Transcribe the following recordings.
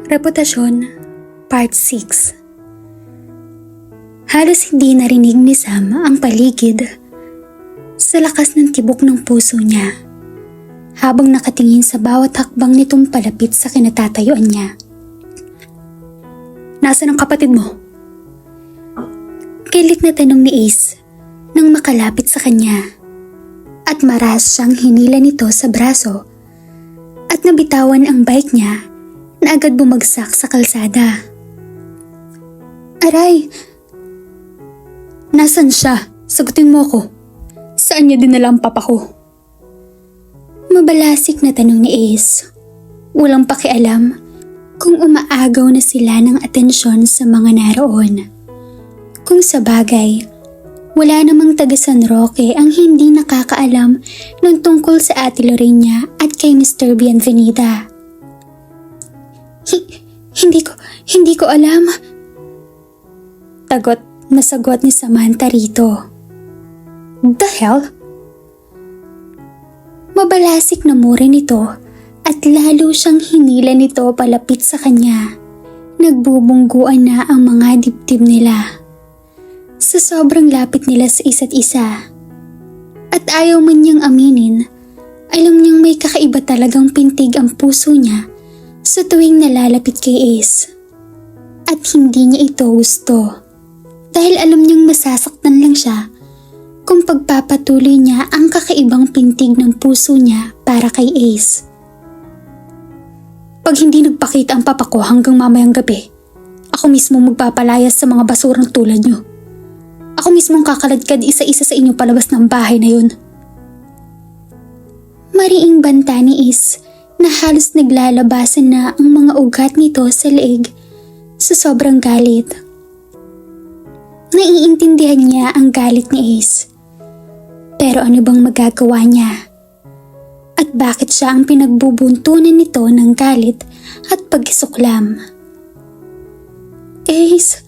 Reputasyon, Part 6. Halos hindi narinig ni Sam ang paligid sa lakas ng tibok ng puso niya habang nakatingin sa bawat hakbang nitong palapit sa kinatatayuan niya. Nasaan ang kapatid mo? Kilit na tanong ni Ace nang makalapit sa kanya at maras siyang hinila nito sa braso at nabitawan ang bike niya na agad bumagsak sa kalsada. Aray! Nasaan siya? Sagutin mo ako. Saan niya dinala ang papa ko? Mabalasik na tanong ni Ace. Walang pakialam kung umaagaw na sila ng atensyon sa mga naroon. Kung sa bagay, wala namang taga San Roque ang hindi nakakaalam ng tungkol sa Ate Lorena at kay Mr. Bienvenida. Hindi ko alam. Tagot na sagot ni Samantha rito. The hell? Mabalasik na mura nito at lalo siyang hinila nito palapit sa kanya. Nagbubungguan na ang mga dibdib nila. Sa sobrang lapit nila sa isa't isa. At ayaw man niyang aminin, alam niyang may kakaiba talagang pintig ang puso niya sa tuwing nalalapit kay Ace. At hindi niya ito gusto. Dahil alam niyang masasaktan lang siya kung pagpapatuloy niya ang kakaibang pintig ng puso niya para kay Ace. Pag hindi nagpakita ang papa ko hanggang mamayang gabi, ako mismo magpapalayas sa mga basurang tulad niyo. Ako mismo kakaladkad isa-isa sa inyo palabas ng bahay na yun. Mariing banta ni Ace na halos naglalabasan na ang mga ugat nito sa leeg sa sobrang galit. Naiintindihan niya ang galit ni Ace. Pero ano bang magagawa niya? At bakit siya ang pinagbubuntunan nito ng galit at pagkisuklam? Ace,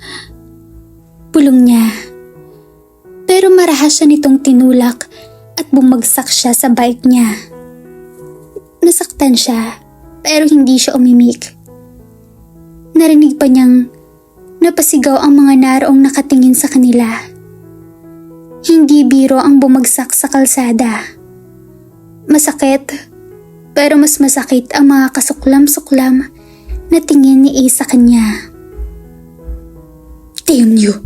pulong niya. Pero marahas siya nitong tinulak at bumagsak siya sa bike niya. Nasaktan siya pero hindi siya umimik. Narinig pa niyang napasigaw ang mga naroong nakatingin sa kanila. Hindi biro ang bumagsak sa kalsada. Masakit, pero mas masakit ang mga kasuklam-suklam na tingin ni Ace sa kanya. Damn you!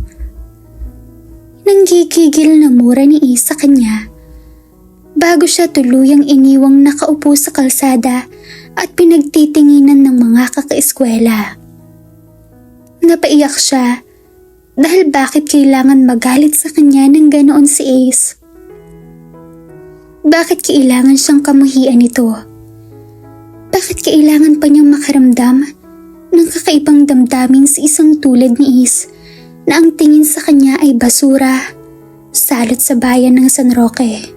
Nanggigigil na mura ni Ace sa kanya bago siya tuluyang iniwang nakaupo sa kalsada at pinagtitinginan ng mga kakaeskwela. Napaiyak siya dahil bakit kailangan magalit sa kanya ng ganoon si Ace? Bakit kailangan siyang kamuhian nito? Bakit kailangan pa niyang makaramdam ng kakaibang damdamin sa isang tulad ni Ace na ang tingin sa kanya ay basura, salot sa bayan ng San Roque?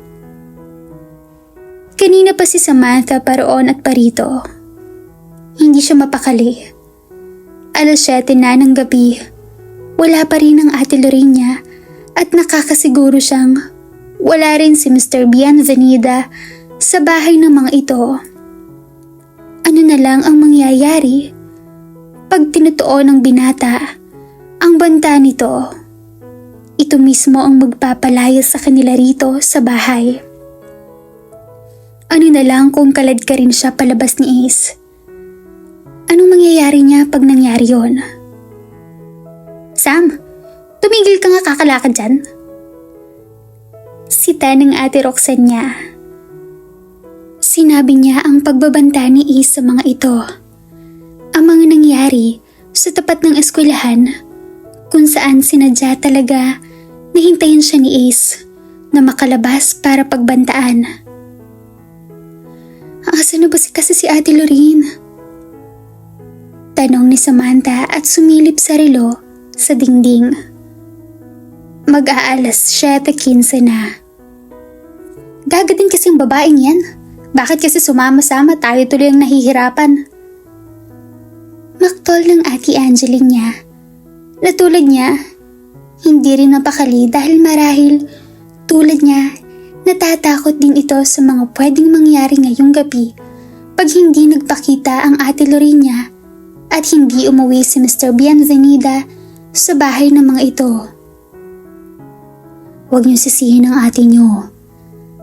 Kanina pa si Samantha paroon at parito. Hindi siya mapakali. 7:00 na ng gabi, wala pa rin ang Ate Lorena at nakakasiguro siyang wala rin si Mr. Bienvenida sa bahay ng mga ito. Ano na lang ang mangyayari pag tinutuo ng binata ang banta nito? Ito mismo ang magpapalaya sa kanila rito sa bahay. Ano na lang kung kalad ka rin siya palabas ni Ace? Anong mangyayari niya pag nangyari yun? Sam, tumigil ka nga kakalakad dyan. Sita ng Ate Roxanne niya. Sinabi niya ang pagbabanta ni Ace sa mga ito. Ang mga nangyari sa tapat ng eskwelahan kung saan sinadya talaga na hintayin siya ni Ace na makalabas para pagbantaan. Asa na ba kasi si Ate Lorene? Tanong ni Samantha at sumilip sa relo sa dingding. Mag-aalas 7:15 na. Gaga din kasing babaeng yan. Bakit kasi sumama-sama tayo tuloy ang nahihirapan? Maktol ng Ate Angeline niya. Na tulad niya, hindi rin napakali dahil marahil tulad niya, natatakot din ito sa mga pwedeng mangyari ngayong gabi pag hindi nagpakita ang Ate Lorena at hindi umuwi si Mr. Bienvenida sa bahay ng mga ito. Huwag niyo sisihin ang ate niyo.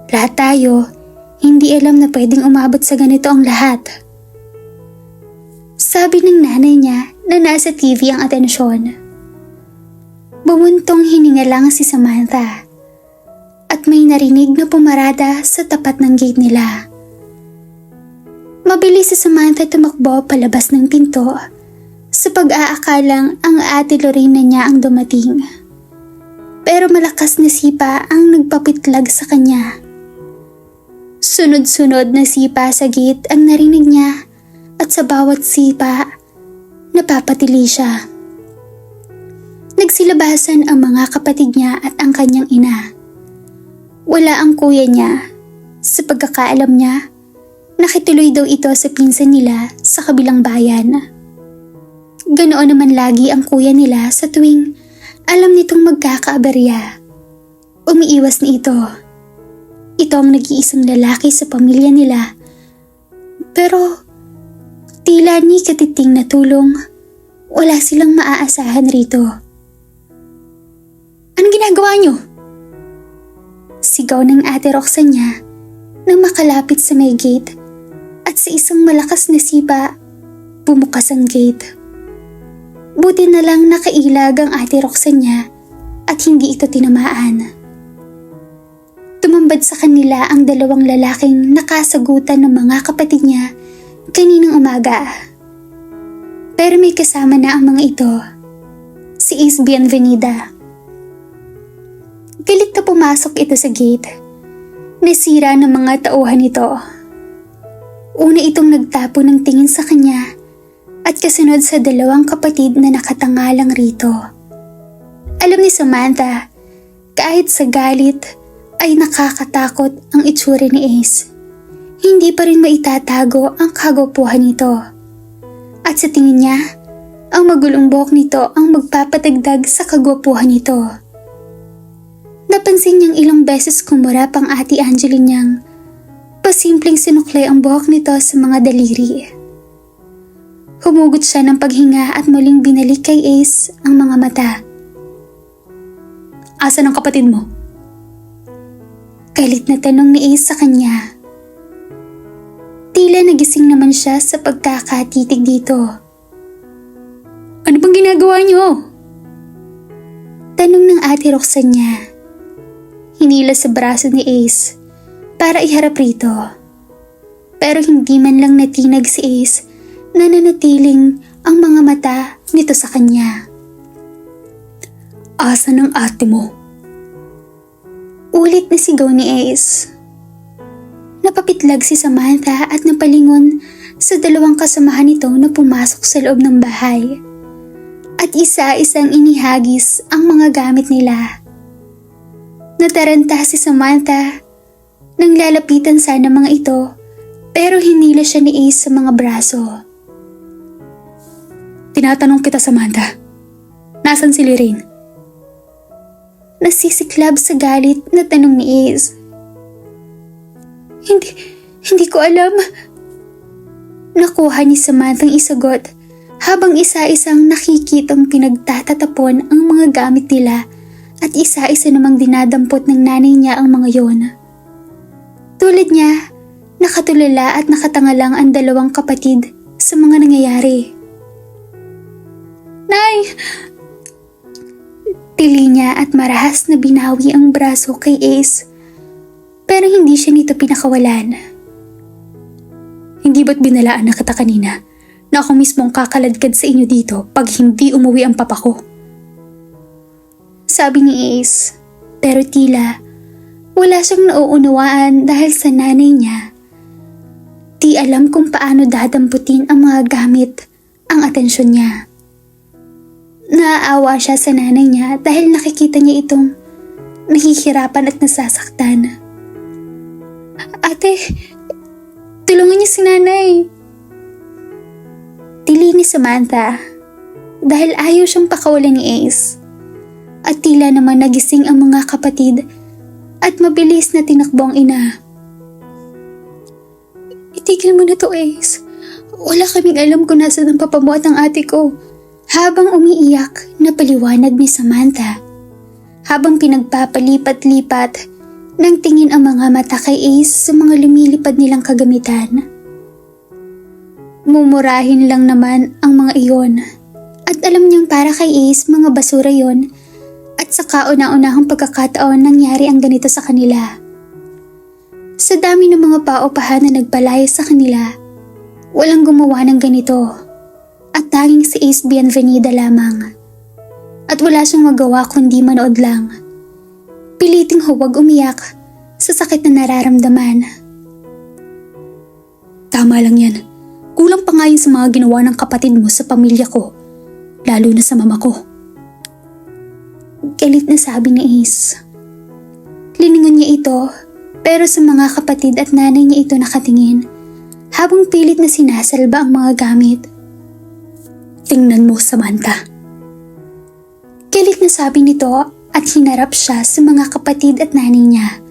Lahat tayo, hindi alam na pwedeng umabot sa ganito ang lahat. Sabi ng nanay niya na nasa TV ang atensyon. Bumuntong hininga lang si Samantha at may narinig na pumarada sa tapat ng gate nila. Mabilis si Samantha tumakbo palabas ng pinto sa pag-aakalang ang ate Lorena niya ang dumating. Pero malakas na sipa ang nagpapitlag sa kanya. Sunod-sunod na sipa sa gate ang narinig niya at sa bawat sipa, napapatili siya. Nagsilabasan ang mga kapatid niya at ang kanyang ina. Wala ang kuya niya. Sa pagkakaalam niya, nakituloy daw ito sa pinsan nila sa kabilang bayan. Ganoon naman lagi ang kuya nila sa tuwing alam nitong magkakaaberya. Umiiwas ni ito. Ito ang nag-iisang lalaki sa pamilya nila. Pero tila ni katiting na tulong, wala silang maaasahan rito. Anong ginagawa niyo? Sigaw ng ate Roxanne niya nang makalapit sa may gate at sa isang malakas na sipa, bumukas ang gate. Buti na lang nakailag ang ate Roxanne niya at hindi ito tinamaan. Tumambad sa kanila ang dalawang lalaking nakasagutan ng mga kapatid niya kaninang umaga. Pero may kasama na ang mga ito, si Ace Bienvenida. Galit na pumasok ito sa gate. Nasira ng mga tauhan nito. Una itong nagtapo ng tingin sa kanya at kasunod sa dalawang kapatid na nakatangalang rito. Alam ni Samantha, kahit sa galit ay nakakatakot ang itsura ni Ace. Hindi pa rin maitatago ang kagwapuhan nito. At sa tingin niya, ang magulong buhok nito ang magpapatagdag sa kagwapuhan nito. Napansin niyang ilang beses kumurap ang ate Angeline niyang pasimpleng sinuklay ang buhok nito sa mga daliri. Humugot siya ng paghinga at muling binalik kay Ace ang mga mata. Asan ang kapatid mo? Galit na tanong ni Ace sa kanya. Tila nagising naman siya sa pagkakatitig dito. Ano bang ginagawa niyo? Tanong ng ate Roxanne niya. Hinila sa braso ni Ace para iharap rito. Pero hindi man lang natinag si Ace na nanatiling ang mga mata nito sa kanya. Asan ang ate mo? Ulit na sigaw ni Ace. Napapitlag si Samantha at napalingon sa dalawang kasamahan nito na pumasok sa loob ng bahay. At isa-isang inihagis ang mga gamit nila. Nataranta si Samantha nang lalapitan sana mga ito pero hinila siya ni Ace sa mga braso. Tinatanong kita, Samantha. Nasaan si Lorraine? Nasisiklab sa galit na tanong ni Ace. Hindi ko alam. Nakuha ni Samantha ang isagot habang isa-isang nakikitang pinagtatatapon ang mga gamit nila at isa-isa namang dinadampot ng nanay niya ang mga yon. Tulad niya, nakatulala at nakatangalang ang dalawang kapatid sa mga nangyayari. Nay! Tili niya at marahas na binawi ang braso kay Ace, pero hindi siya nito pinakawalan. Hindi ba't binalaan na kita kanina na ako mismong kakaladkad sa inyo dito pag hindi umuwi ang papa ko? Sabi ni Ace, pero tila wala siyang nauunawaan dahil sa nanay niya. Di alam kung paano dadamputin ang mga gamit ang atensyon niya. Naaawa siya sa nanay niya dahil nakikita niya itong nahihirapan at nasasaktan. Ate, tulungan niyo si nanay. Tili ni Samantha dahil ayaw siyang pakawalan ni Ace. At tila naman nagising ang mga kapatid at mabilis na tinakbo ang ina. Itigil mo na to, Ace. Wala kaming alam kung nasaan ang papa mo at ang ate ko. Habang umiiyak, napaliwanag ni Samantha. Habang pinagpapalipat-lipat nang tingin ang mga mata kay Ace sa mga lumilipad nilang kagamitan. Mumurahin lang naman ang mga iyon. At alam niyang para kay Ace mga basura yon. At sa kauna-unahang pagkakataon nangyari ang ganito sa kanila. Sa dami ng mga paupahan na nagpalaya sa kanila, walang gumawa ng ganito. At tanging si Ace Bienvenida lamang. At wala siyang magawa kundi manood lang. Piliting huwag umiyak sa sakit na nararamdaman. Tama lang yan. Kulang pa nga yun sa mga ginawa ng kapatid mo sa pamilya ko. Lalo na sa mama ko. Galit na sabi ni Ace. Liningon niya ito, pero sa mga kapatid at nanay niya ito nakatingin, habang pilit na sinasalba ang mga gamit. Tingnan mo, Samantha. Galit na sabi nito at hinarap siya sa mga kapatid at nanay niya,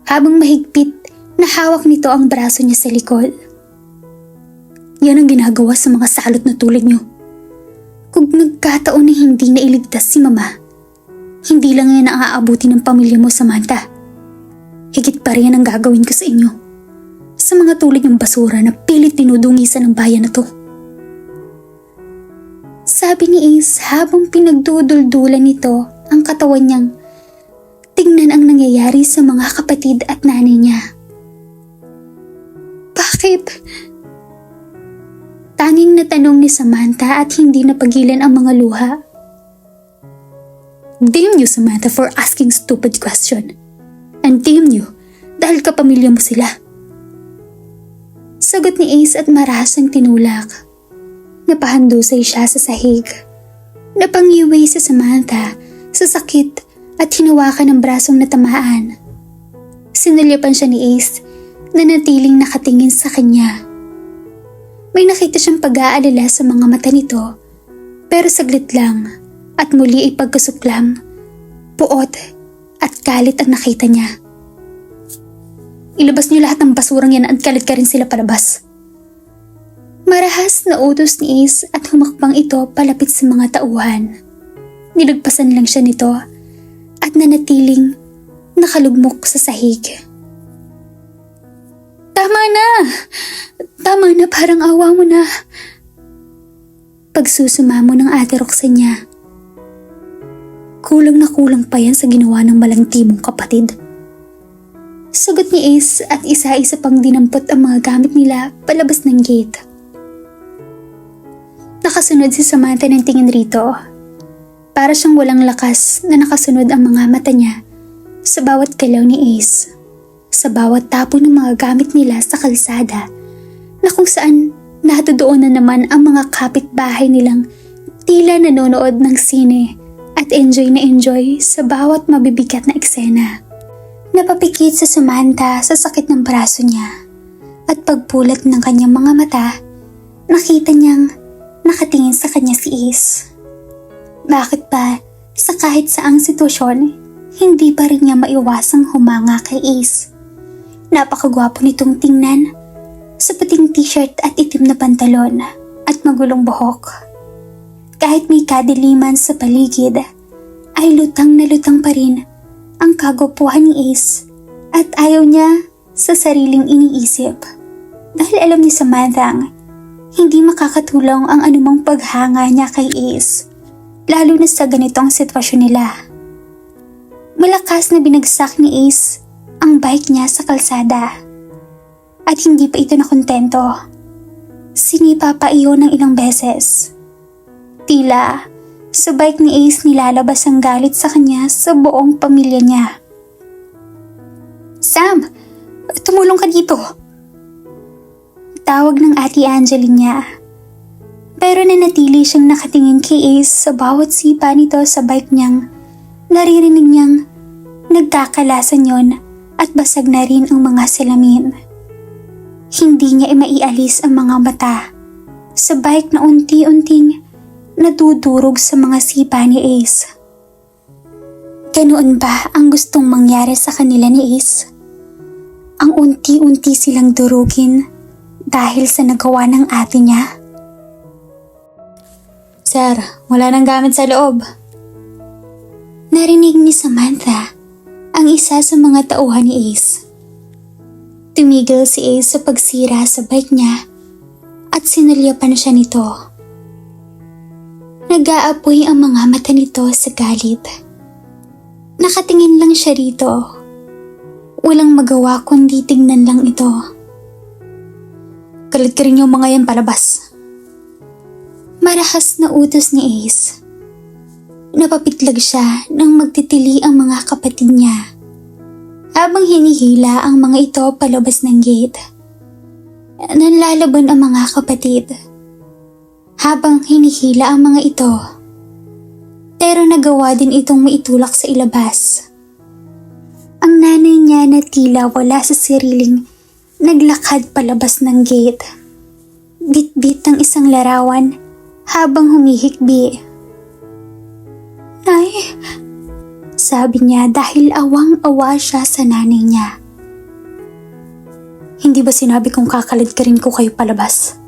habang mahigpit na hawak nito ang braso niya sa likod. Yan ang ginagawa sa mga salot na tulad niyo. Kung nagkataon na hindi nailigtas si mama, hindi lang yan ang aabuti ng pamilya mo, Samantha. Higit pa rin ang gagawin ko sa inyo. Sa mga tulad ng basura na pilit dinudungisan ng bayan na to. Sabi ni Ace habang pinagduduldulan nito ang katawan niyang tingnan ang nangyayari sa mga kapatid at nanay niya. Bakit? Tanging natanong ni Samantha at hindi napagilan ang mga luha. Damn you, Samantha, for asking stupid question. And damn you, dahil kapamilya mo sila. Sagot ni Ace at marahasang tinulak. Napahandusay siya sa sahig. Napangiwi si Samantha sa sakit at hinawakan ng brasong natamaan. Sinulyapan siya ni Ace na natiling nakatingin sa kanya. May nakita siyang pag-aalala sa mga mata nito, pero saglit lang. At muli ay pagkasuklam, puot at galit ang nakita niya. Ilabas niyo lahat ng basurang yan at galit ka rin sila palabas. Marahas na utos ni Ace at humakbang ito palapit sa mga tauhan. Nilagpasan lang siya nito at nanatiling nakalugmok sa sahig. Tama na! Tama na, parang awa mo na. Pagsusumamo ng ate Roxanne niya. Kulang na kulang pa yan sa ginawa ng malangti mong kapatid. Sagot ni Ace at isa-isa pang dinampot ang mga gamit nila palabas ng gate. Nakasunod si Samantha ng tingin rito. Para siyang walang lakas na nakasunod ang mga mata niya sa bawat galaw ni Ace. Sa bawat tapo ng mga gamit nila sa kalsada na kung saan natudoon na naman ang mga kapitbahay nilang tila nanonood ng sine at enjoy na enjoy sa bawat mabibigat na eksena. Napapikit sa Samantha sa sakit ng braso niya at pagpulat ng kanyang mga mata, nakita niyang nakatingin sa kanya si Ace. Bakit ba sa kahit saang sitwasyon, hindi pa rin niya maiwasang humanga kay Ace? Napakagwapo nitong tingnan sa puting t-shirt at itim na pantalon at magulong buhok. Kahit may kadiliman sa paligid, ay lutang na lutang pa rin ang kagwapuhan ni Ace at ayaw niya sa sariling iniisip. Dahil alam ni Samantha hindi makakatulong ang anumang paghanga niya kay Ace, lalo na sa ganitong sitwasyon nila. Malakas na binagsak ni Ace ang bike niya sa kalsada at hindi pa ito nakontento. Sinipa pa iyon ng ilang beses. Tila sa bike ni Ace nilalabas ang galit sa kanya sa buong pamilya niya. Sam, tumulong ka dito. Tawag ng Ate Angeline niya. Pero nanatili siyang nakatingin kay Ace sa bawat sipa nito sa bike niyang naririnig niyang nagkakalasan yon at basag na rin ang mga salamin. Hindi niya maialis ang mga mata sa bike na unti-unting nadudurog sa mga sipa ni Ace. Ganoon ba ang gustong mangyari sa kanila ni Ace? Ang unti-unti silang durugin dahil sa nagawa ng ate niya? Sir, wala nang gamit sa loob. Narinig ni Samantha ang isa sa mga tauhan ni Ace. Tumigil si Ace sa pagsira sa bike niya at sinulyapan siya nito. Nag-aapoy ang mga mata nito sa galit. Nakatingin lang siya rito. Walang magawa kundi tignan lang ito. Galit ka rin yung mga yan, palabas. Marahas na utos ni Ace. Napapitlag siya nang magtitili ang mga kapatid niya habang hinihila ang mga ito palabas ng gate. Nanlalaban ang mga kapatid habang hinihila ang mga ito, pero nagawa din itong maitulak sa ilabas. Ang nanay niya na tila wala sa sariling naglakad palabas ng gate, bit-bit ng isang larawan habang humihikbi. "Nay," sabi niya dahil awang-awa siya sa nanay niya. Hindi ba sinabi kong kakalad ka rin ko kayo palabas?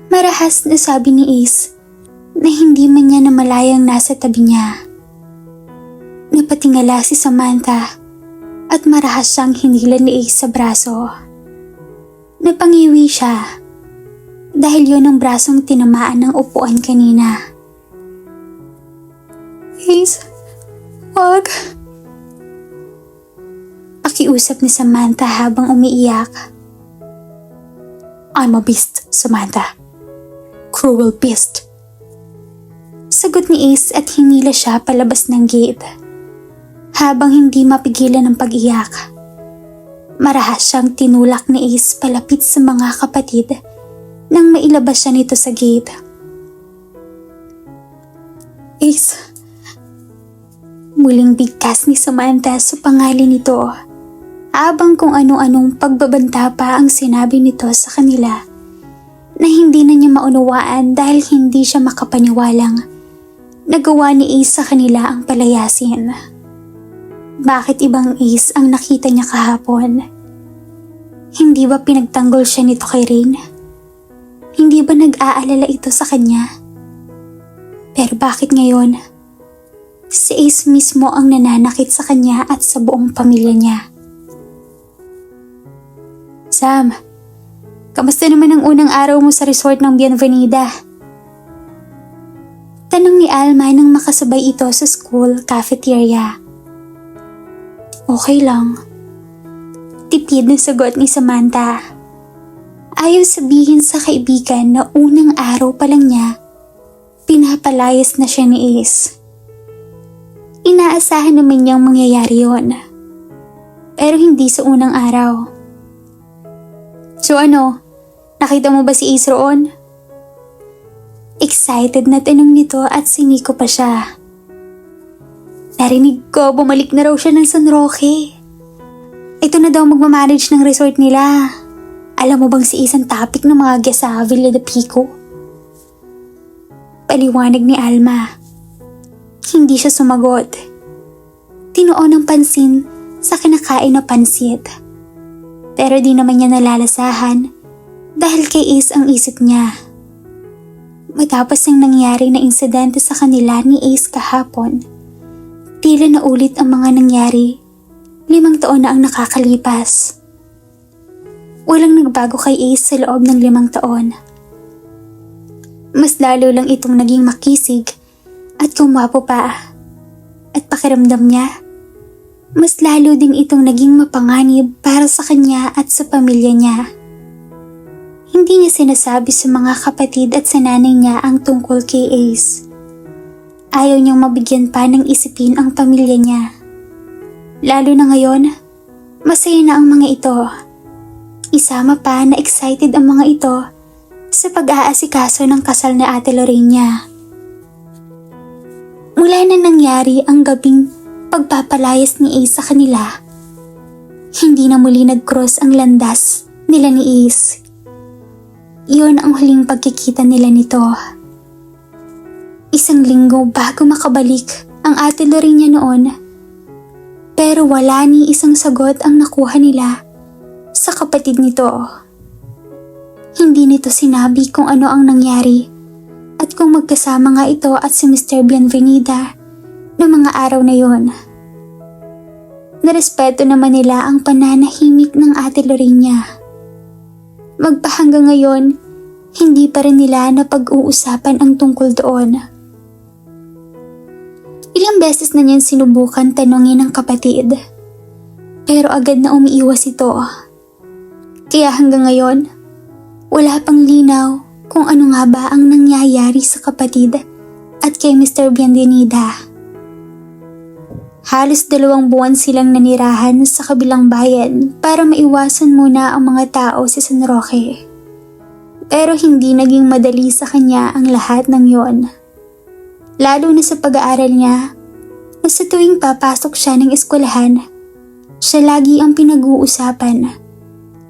Marahas na sabi ni Ace na hindi man niya namalayang nasa tabi niya. Napatingala si Samantha at marahas siyang hinila ni Ace sa braso. Napangiwi siya dahil yun ang brasong tinamaan ng upuan kanina. Ace, wag. Pakiusap ni Samantha habang umiiyak. I'm a beast, Samantha. Cruel beast. Sagot ni Ace at hinila siya palabas ng gate. Habang hindi mapigilan ang pag-iyak, marahas siyang tinulak ni Ace palapit sa mga kapatid nang mailabas siya nito sa gate. Ace. Muling bigkas ni Samantha sa pangalan nito habang kung ano-anong pagbabanta pa ang sinabi nito sa kanila na hindi na niya maunawaan dahil hindi siya makapaniwalang nagawa ni Ace sa kanila ang palayasin. Bakit ibang Ace ang nakita niya kahapon? Hindi ba pinagtanggol siya nito kay Rain? Hindi ba nag-aalala ito sa kanya? Pero bakit ngayon? Si Ace mismo ang nananakit sa kanya at sa buong pamilya niya. Sam, kamusta naman ang unang araw mo sa resort ng Bienvenida? Tanong ni Alma nang makasabay ito sa school cafeteria. Okay lang. Tipid na sagot ni Samantha. Ayaw sabihin sa kaibigan na unang araw pa lang niya, pinapalayas na siya ni Ace. Inaasahan naman niyang mangyayari yon, pero hindi sa unang araw. So ano, nakita mo ba si Ace roon? Excited na tanong nito at siniko pa siya. Narinig ko, bumalik na raw siya ng San Roque. Ito na daw magmamanage ng resort nila. Alam mo bang si Ace ang topic ng mga guest sa Villa de Pico? Paliwanag ni Alma. Hindi siya sumagot. Tinuon ng pansin sa kinakain na pansit. Pero di naman niya nalalasahan dahil kay Ace ang isip niya. Matapos ang nangyari na insidente sa kanila ni Ace kahapon, tila na ulit ang mga nangyari. 5 taon na ang nakakalipas. Walang nagbago kay Ace sa loob ng 5 taon. Mas lalo lang itong naging makisig at kumwapo pa. At pakiramdam niya, mas lalo din itong naging mapanganib para sa kanya at sa pamilya niya. Hindi niya sinasabi sa mga kapatid at sa nanay niya ang tungkol kay Ace. Ayaw niyang mabigyan pa ng isipin ang pamilya niya. Lalo na ngayon, masaya na ang mga ito. Isama pa na excited ang mga ito sa pag-aasikaso ng kasal ni Ate Lorena. Mula na nangyari ang gabing pagpapalayas ni Ace sa kanila, hindi na muli nag-cross ang landas nila ni Ace. Iyon ang huling pagkikita nila nito. 1 linggo bago makabalik ang Ate Lorena noon, pero wala ni isang sagot ang nakuha nila sa kapatid nito. Hindi nito sinabi kung ano ang nangyari at kung magkasama nga ito at si Mr. Bienvenida noong mga araw na yon. Narespeto naman nila ang pananahimik ng Ate Lorena. Magpahanggang ngayon, hindi pa rin nila napag-uusapan ang tungkol doon. Ilang beses na niyan sinubukan tanungin ng kapatid, pero agad na umiiwas ito. Kaya hanggang ngayon, wala pang linaw kung ano nga ba ang nangyayari sa kapatid at kay Mr. Bienvenida. Halos 2 buwan silang nanirahan sa kabilang bayan para maiwasan muna ang mga tao sa San Roque. Pero hindi naging madali sa kanya ang lahat ng yon. Lalo na sa pag-aaral niya, na sa tuwing papasok siya ng eskwelahan, siya lagi ang pinag-uusapan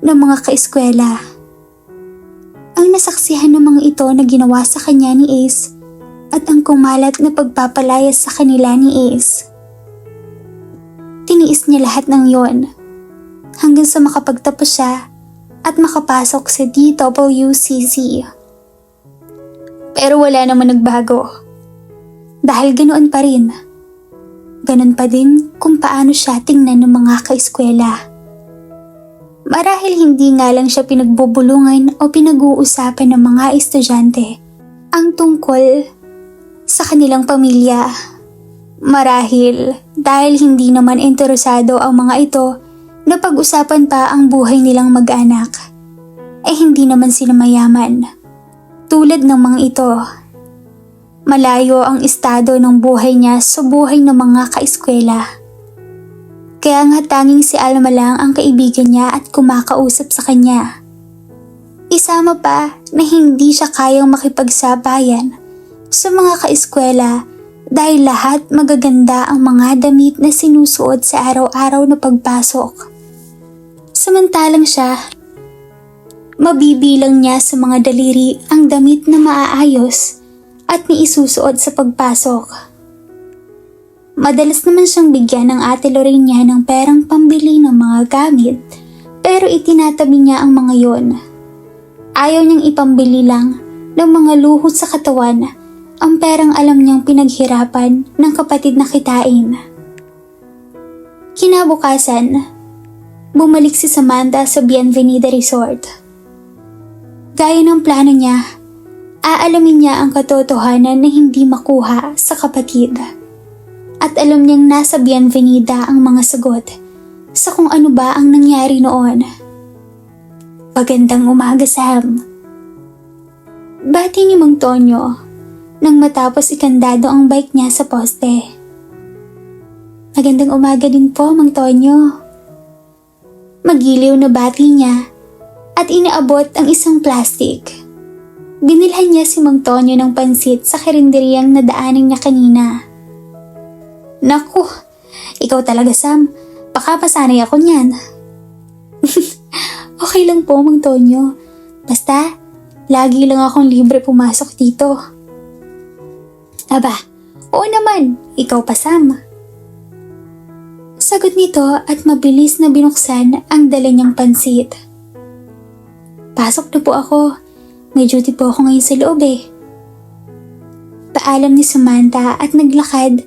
ng mga kaeskwela. Ang nasaksihan ng mga ito na ginawa sa kanya ni Ace at ang kumalat na pagpapalayas sa kanila ni Ace. Tiniis niya lahat ng yon hanggang sa makapagtapos siya at makapasok sa DWCC. Pero wala naman nagbago. Dahil ganoon pa rin. Ganon pa din kung paano siya tingnan ng mga kaeskwela. Marahil hindi nga lang siya pinagbubulungan o pinag-uusapan ng mga estudyante ang tungkol sa kanilang pamilya. Marahil dahil hindi naman interesado ang mga ito na pag-usapan pa ang buhay nilang mag-anak, hindi naman sila mayaman. Tulad ng mga ito, malayo ang estado ng buhay niya sa buhay ng mga kaeskwela. Kaya nga tanging si Alma lang ang kaibigan niya at kumakausap sa kanya. Isama pa na hindi siya kayang makipagsabayan sa mga kaeskwela dahil lahat magaganda ang mga damit na sinusuot sa araw-araw na pagpasok. Samantalang siya, mabibilang niya sa mga daliri ang damit na maaayos at niisusuot sa pagpasok. Madalas naman siyang bigyan ng Ate Lorena ng perang pambili ng mga gamit, pero itinatabi niya ang mga yon. Ayaw niyang ipambili lang ng mga luhod sa katawan ang perang alam niyang pinaghirapan ng kapatid na kitain. Kinabukasan, bumalik si Samantha sa Bienvenida Resort. Gaya ng plano niya, aalamin niya ang katotohanan na hindi makuha sa kapatid. At alam niyang nasa Bienvenida ang mga sagot sa kung ano ba ang nangyari noon. Magandang umaga, Sam. Bati ni Mang Tonyo nang matapos ikandado ang bike niya sa poste. Magandang umaga din po, Mang Tonyo. Magiliw na bati niya at inaabot ang isang plastic. Binilhan niya si Mang Tonyo ng pansit sa karinderyang nadaanan niya kanina. Naku, ikaw talaga, Sam. Baka pasanay ako niyan. Okay lang po, Mang Tonyo. Basta, lagi lang akong libre pumasok dito. Aba, oo naman. Ikaw pa, Sam. Sagot nito at mabilis na binuksan ang dala niyang pansit. Pasok na po ako. May duty po ako ngayon sa loob eh. Paalam ni Samantha at naglakad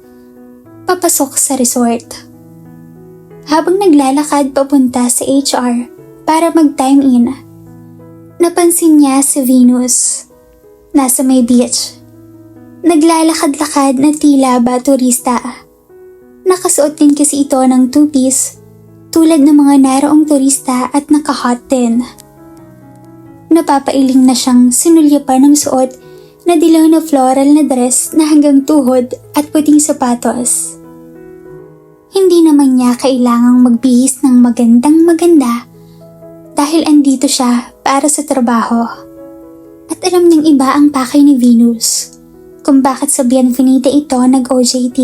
papasok sa resort. Habang naglalakad papunta sa HR para mag-time in, napansin niya si Venus. Nasa may beach. Naglalakad-lakad na tila ba turista. Nakasuot din kasi ito ng two-piece tulad ng mga naroong turista at naka-hot din. Napapailing na siyang sinulyapan ng suot na dilaw na floral na dress na hanggang tuhod at puting sapatos. Hindi naman niya kailangang magbihis ng magandang-maganda dahil andito siya para sa trabaho. At alam niyang iba ang pakay ni Venus kung bakit sa Bienvenida ito nag-OJT.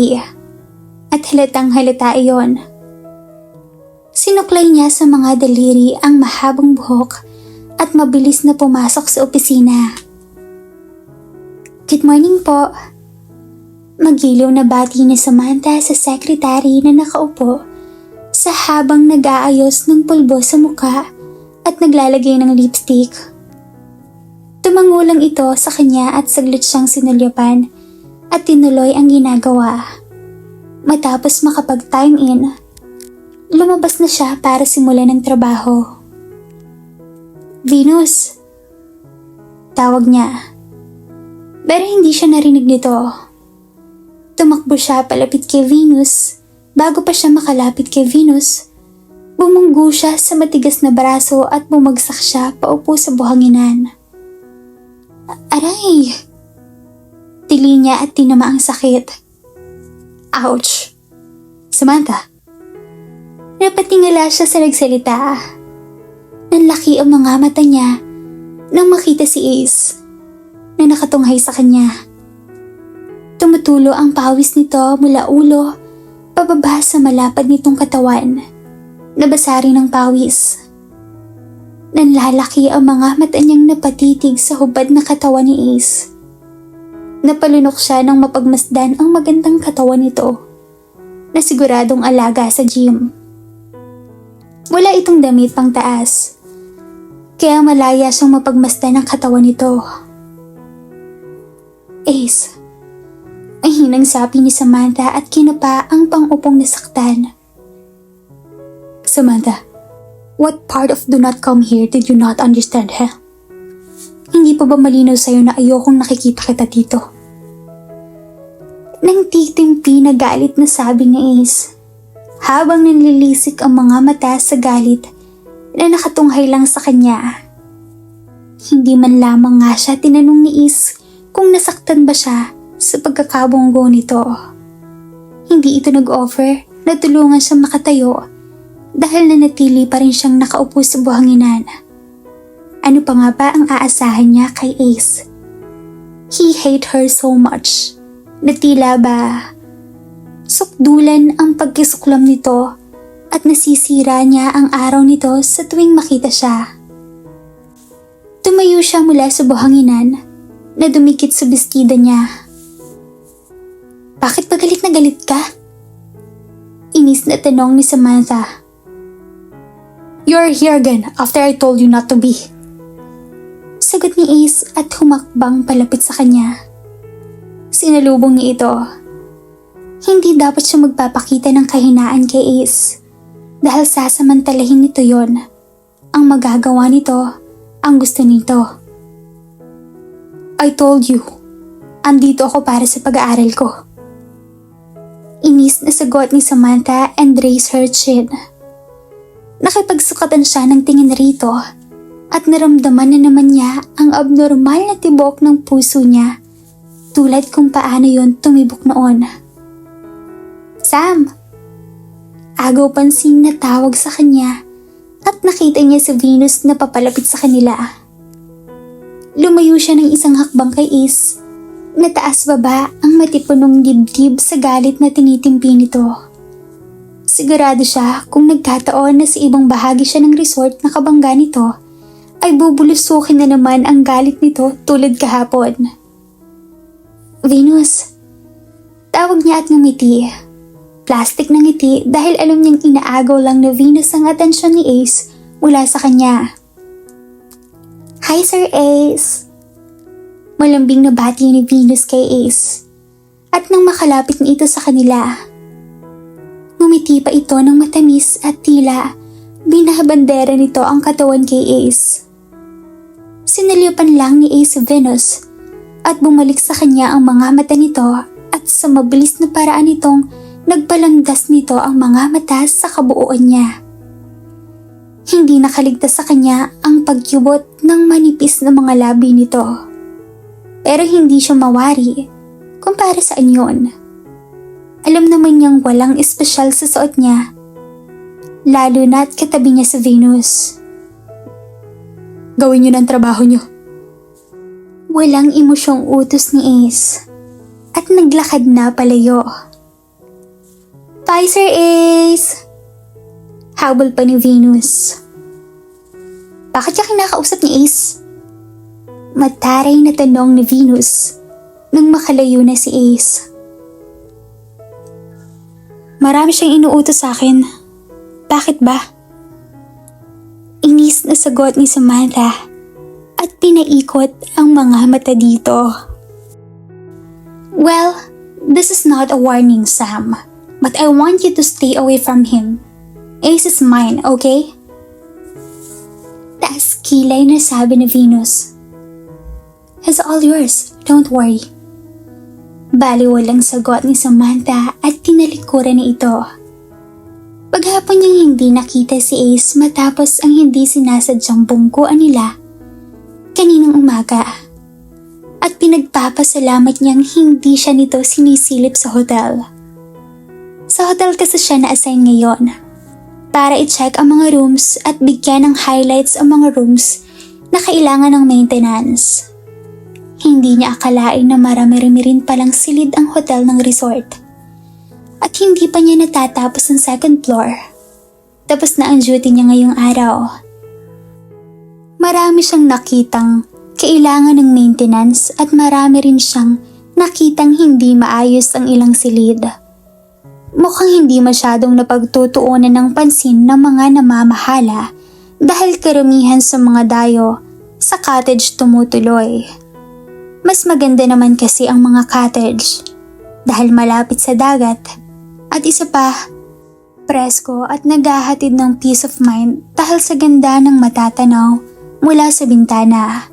At halatang halata iyon. Sinuklay niya sa mga daliri ang mahabang buhok at mabilis na pumasok sa opisina. Good morning po. Magiliw na bati ni Samantha sa sekretary na nakaupo sa habang nag-aayos ng pulbo sa muka at naglalagay ng lipstick. Tumingulang ito sa kanya at saglit siyang sinulyapan at tinuloy ang ginagawa. Matapos makapag-time in, lumabas na siya para simulan ng trabaho. Venus, tawag niya. Pero hindi siya narinig nito. Tumakbo siya palapit kay Venus. Bago pa siya makalapit kay Venus, bumunggo siya sa matigas na braso at bumagsak siya paupo sa buhanginan. Aray! Tili niya at tinama ang sakit. Ouch! Samantha! Napatingala siya sa nagsalita. Nanlaki ang mga mata niya nang makita si Ace na nakatunghay sa kanya. Tumutulo ang pawis nito mula ulo pababa sa malapad nitong katawan. Nabasari ng pawis. Nanlalaki ang mga mata niyang napatitig sa hubad na katawan ni Ace. Napalunok siya nang mapagmasdan ang magandang katawan nito na siguradong alaga sa gym. Wala itong damit pang taas, kaya malaya siyang mapagmasdan ang katawan nito. Ace, ay hinang sabi ni Samantha at kinapa ang pang-upong nasaktan. Samantha, what part of do not come here did you not understand, ha? Hindi pa ba malinaw sa'yo na ayokong nakikita kita dito? Nang titimpi na galit na sabi ni Ace, habang nanlilisik ang mga mata sa galit na nakatunghay lang sa kanya. Hindi man lamang nga siya tinanong ni Ace kung nasaktan ba siya sa pagkakabonggo nito. Hindi ito nag-offer na tulungan siya makatayo dahil nanatili pa rin siyang nakaupo sa buhanginan. Ano pa nga ba ang aasahan niya kay Ace? He hate her so much na tila ba sukdulan ang pagkisuklam nito at nasisira niya ang araw nito sa tuwing makita siya. Tumayo siya mula sa buhanginan na dumikit sa bestida niya. Bakit ba galit na galit ka? Inis na tanong ni Samantha. You're here again after I told you not to be. Sagot ni Ace at humakbang palapit sa kanya. Sinalubong niya ito. Hindi dapat siya magpapakita ng kahinaan kay Ace dahil sasamantalahin nito yon. Ang magagawa nito, ang gusto nito. I told you, andito ako para sa pag-aaral ko. Inis na sagot ni Samantha and raised her chin. Nakipagsukatan siya ng tingin rito at naramdaman na naman niya ang abnormal na tibok ng puso niya tulad kung paano yon tumibok noon. Sam! Agaw pansin na tawag sa kanya at nakita niya si Venus na papalapit sa kanila. Lumayo siya ng isang hakbang kay Ace na taas baba ang matipunong dibdib sa galit na tinitimpi nito. Sigurado siya kung nagkataon na sa ibang bahagi siya ng resort na kabangga nito ay bubulusukin na naman ang galit nito tulad kahapon. Venus, tawag niya at ngumiti. Plastic na ngiti dahil alam niyang inaagaw lang na Venus ang atensyon ni Ace mula sa kanya. Hi Sir Ace! Malambing na bati ni Venus kay Ace at nang makalapit niya ito sa kanila, ngumiti pa ito ng matamis at tila binabandera nito ang katawan kay Ace. Sinalyapan lang ni Ace Venus at bumalik sa kanya ang mga mata nito at sa mabilis na paraan nitong nagpalandas nito ang mga mata sa kabuuan niya. Hindi nakaligtas sa kanya ang pagyubot ng manipis na mga labi nito. Pero hindi siya mawari kung para saan yun. Alam naman niyang walang espesyal sa suot niya, lalo na't katabi niya sa Venus. Gawin niyo ng trabaho niyo. Walang emosyong utos ni Ace at naglakad na palayo. Bye Sir Ace! Habol pa ni Venus. Bakit siya kinakausap ni Ace? Mataray na tanong ni Venus nang makalayo na si Ace. Marami siyang inuutos sa akin. Bakit ba? Inis na sagot ni Samantha at pinaikot ang mga mata dito. Well, this is not a warning, Sam, but I want you to stay away from him. Ace is mine, okay? Taas kilay na sabi ni Venus. He's all yours, don't worry. Baliwalang sagot ni Samantha at tinalikuran ni ito. Paghapon niyang hindi nakita si Ace matapos ang hindi sinasadyang bungkuan nila kaninang umaga. At pinagpapasalamat niyang hindi siya nito sinisilip sa hotel. Sa hotel kasi siya na-assign ngayon para i-check ang mga rooms at bigyan ng highlights ang mga rooms na kailangan ng maintenance. Hindi niya akalain na marami-rami rin palang silid ang hotel ng resort. At hindi pa niya natatapos ang second floor. Tapos na ang duty niya ngayong araw. Marami siyang nakitang kailangan ng maintenance at marami rin siyang nakitang hindi maayos ang ilang silid. Mukhang hindi masyadong napagtutuunan ng pansin ng mga namamahala dahil karamihan sa mga dayo sa cottage tumutuloy. Mas maganda naman kasi ang mga cottage dahil malapit sa dagat at isa pa, presko at naghahatid ng peace of mind dahil sa ganda ng matatanaw mula sa bintana.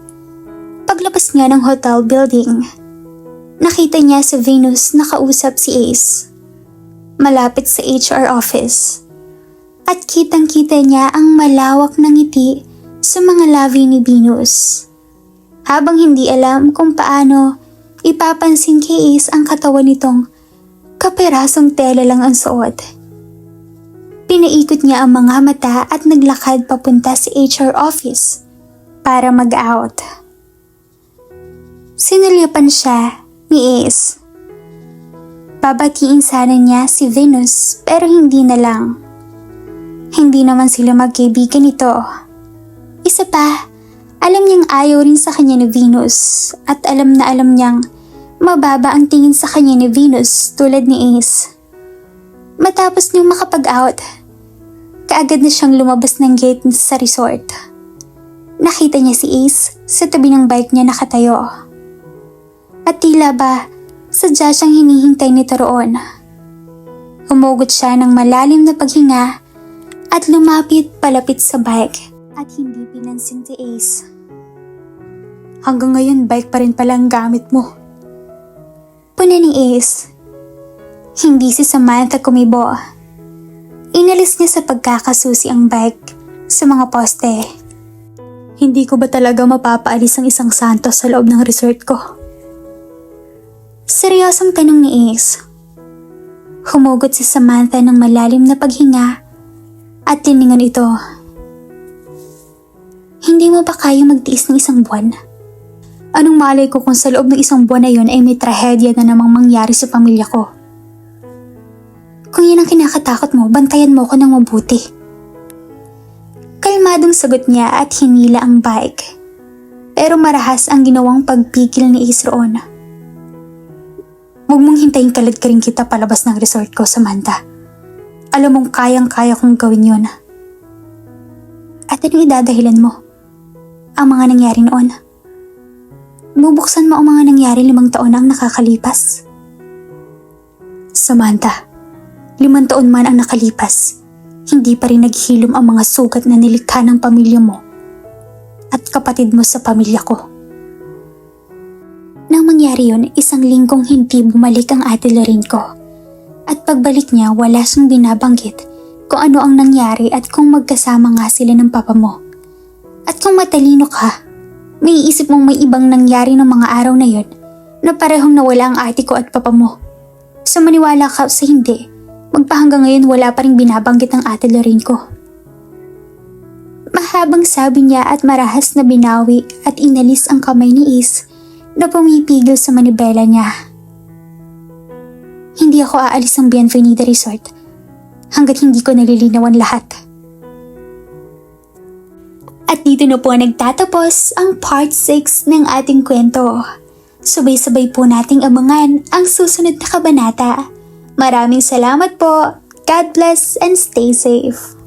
Paglabas nga ng hotel building, nakita niya sa Venus nakausap si Ace. Malapit sa HR office. At kitang-kita niya ang malawak na ngiti sa mga labi ni Venus. Habang hindi alam kung paano ipapansin kay Ace ang katawan nitong kapirasong tela lang ang suot. Pinaikot niya ang mga mata at naglakad papunta sa HR office para mag-out. Sinulyapan siya ni Ace. Babatiin sana niya si Venus pero hindi na lang. Hindi naman sila magkaibigan nito. Isa pa, alam niyang ayaw rin sa kanya ni Venus at alam na alam niyang mababa ang tingin sa kanya ni Venus tulad ni Ace. Matapos niyang makapag-out, kaagad na siyang lumabas ng gate sa resort. Nakita niya si Ace sa tabi ng bike niya nakatayo. At tila ba, sadya siyang hinihintay nito roon. Humugot siya ng malalim na paghinga at lumapit palapit sa bike at hindi pinansin si Ace. Hanggang ngayon bike pa rin pala ang gamit mo. Puna ni Ace. Hindi si Samantha kumibo. Inalis niya sa pagkakasusi ang bike sa mga poste. Hindi ko ba talaga mapapaalis ang isang santo sa loob ng resort ko? Seryosong tanong ni Ace. Humugot si Samantha ng malalim na paghinga at tiningon ito. Hindi mo ba kaya magtiis ng isang buwan? Anong malay ko kung sa loob ng isang buwan na yun ay may trahedya na namang mangyari sa pamilya ko? Kung yan ang kinakatakot mo, bantayan mo ko ng mabuti. Kalmadong sagot niya at hinila ang bike. Pero marahas ang ginawang pagpigil ni Ace roon. Huwag mong hintayin kalad ka rin kita palabas ng resort ko, Samantha. Alam mong kayang-kaya kong gawin yun. At anong idadahilan mo? Ang mga nangyari noon. Bubuksan mo ang mga nangyari 5 taon na ang nakakalipas. Samantha, 5 taon man ang nakalipas, hindi pa rin naghilom ang mga sugat na nilikha ng pamilya mo at kapatid mo sa pamilya ko. Nang mangyari yun, 1 linggong hindi bumalik ang ate Lorraine ko. At pagbalik niya, wala siyang binabanggit kung ano ang nangyari at kung magkasama nga sila ng papa mo. At kung matalino ka, may iisip mong may ibang nangyari ng mga araw na yun na parehong nawala ang ate ko at papa mo. So maniwala ka sa hindi, magpahanggang ngayon wala pa rin binabanggit ang ate Lorraine ko. Mahabang sabi niya at marahas na binawi at inalis ang kamay ni Ace na pumipigil sa manibela niya. Hindi ako aalis ng Bienvenida Resort hanggat hindi ko nalilinawan lahat. At dito na po nagtatapos ang part 6 ng ating kwento. Sabay-sabay po nating abangan ang susunod na kabanata. Maraming salamat po. God bless and stay safe.